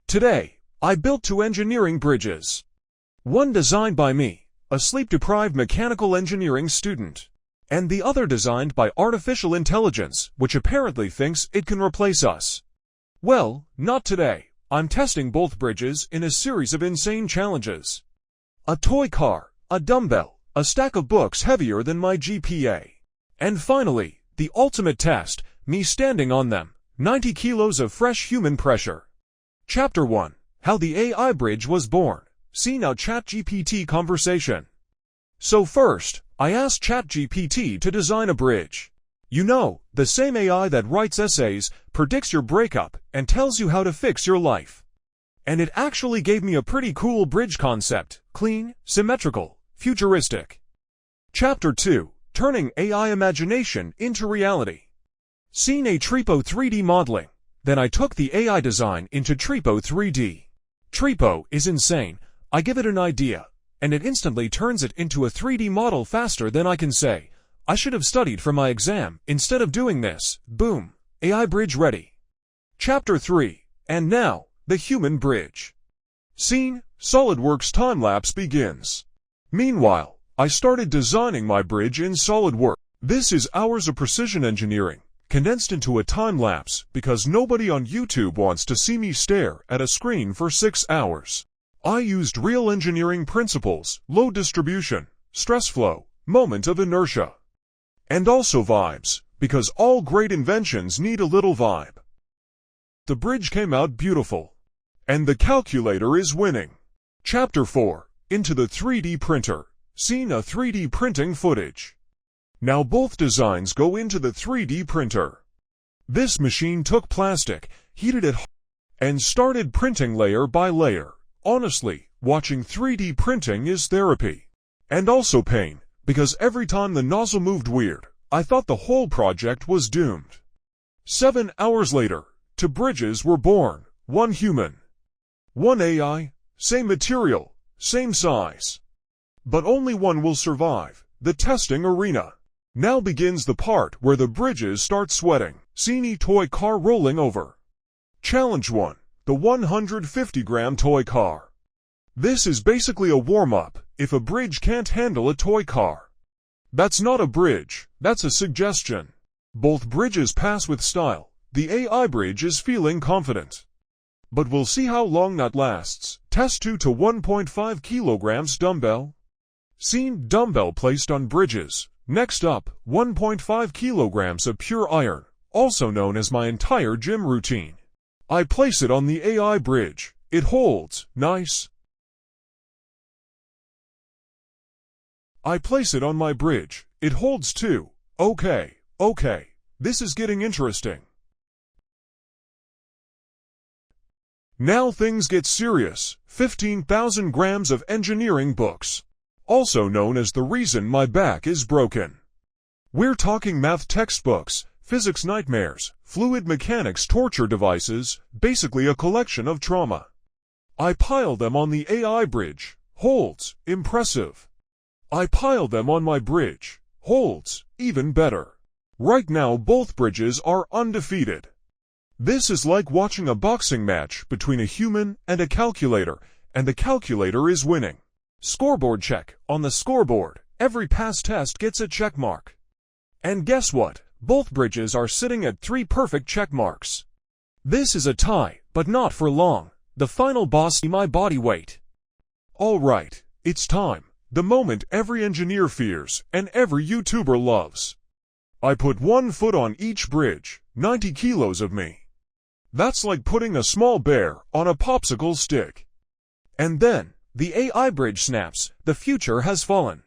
Today, I built two engineering bridges. One designed by me, a sleep-deprived mechanical engineering student, and the other designed by artificial intelligence, which apparently thinks it can replace us. Well, not today. I'm testing both bridges in a series of insane challenges. A toy car, a dumbbell, a stack of books heavier than my GPA. And finally, the ultimate test, me standing on them, 90 kilos of fresh human pressure. Chapter 1. How the AI Bridge was born. See now ChatGPT conversation. So first, I asked ChatGPT to design a bridge. You know, the same AI that writes essays, predicts your breakup, and tells you how to fix your life. And it actually gave me a pretty cool bridge concept, clean, symmetrical, futuristic. Chapter 2. Turning AI imagination into reality. Seen a Tripo 3D modeling. Then I took the AI design into Tripo 3D. Tripo is insane. I give it an idea, and it instantly turns it into a 3D model faster than I can say. I should have studied for my exam instead of doing this. Boom. AI bridge ready. Chapter 3. And now, the human bridge. Scene, SolidWorks time-lapse begins. Meanwhile, I started designing my bridge in SolidWorks. This is hours of precision engineering, condensed into a time-lapse because nobody on YouTube wants to see me stare at a screen for 6 hours. I used real engineering principles, load distribution, stress flow, moment of inertia. And also vibes, because all great inventions need a little vibe. The bridge came out beautiful. And the calculator is winning. Chapter 4. Into the 3D printer. Seen a 3D printing footage. Now both designs go into the 3D printer. This machine took plastic, heated it, and started printing layer by layer. Honestly, watching 3D printing is therapy. And also pain, because every time the nozzle moved weird, I thought the whole project was doomed. 7 hours later, two bridges were born, one human, one AI, same material, same size. But only one will survive, the testing arena. Now begins the part where the bridges start sweating. Seen toy car rolling over. Challenge 1. The 150-gram toy car. This is basically a warm-up, if a bridge can't handle a toy car. That's not a bridge, that's a suggestion. Both bridges pass with style. The AI bridge is feeling confident. But we'll see how long that lasts. Test 2 to 1.5 kilograms dumbbell. Seen dumbbell placed on bridges. Next up, 1.5 kilograms of pure iron, also known as my entire gym routine. I place it on the AI bridge. It holds, nice. I place it on my bridge. It holds too. Okay, this is getting interesting. Now things get serious. 15,000 grams of engineering books. Also known as the reason my back is broken. We're talking math textbooks, physics nightmares, fluid mechanics torture devices, basically a collection of trauma. I pile them on the AI bridge. Holds, impressive. I pile them on my bridge. Holds, even better. Right now both bridges are undefeated. This is like watching a boxing match between a human and a calculator, and the calculator is winning. Scoreboard check. On the scoreboard, every pass test gets a check mark. And guess what? Both bridges are sitting at 3 perfect check marks. This is a tie, but not for long. The final boss, my body weight. Alright, it's time. The moment every engineer fears, and every YouTuber loves. I put 1 foot on each bridge, 90 kilos of me. That's like putting a small bear on a popsicle stick. And then, the AI bridge snaps. The future has fallen.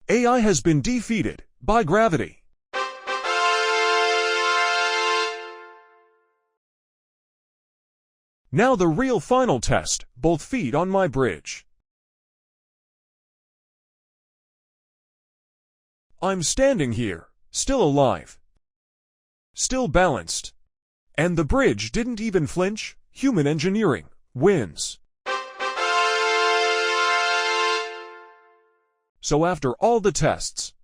AI has been defeated by gravity. Now the real final test, both feet on my bridge. I'm standing here, still alive, still balanced. And the bridge didn't even flinch. Human engineering wins. So after all the tests,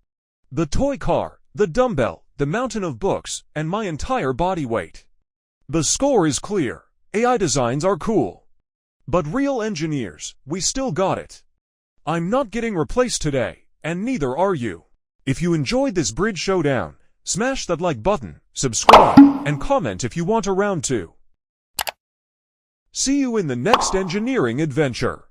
the toy car, the dumbbell, the mountain of books, and my entire body weight, the score is clear. AI designs are cool, But real engineers, we still got it. I'm not getting replaced today, and neither are you. If you enjoyed this bridge showdown, smash that like button, subscribe, and comment if you want a round 2. See you in the next engineering adventure.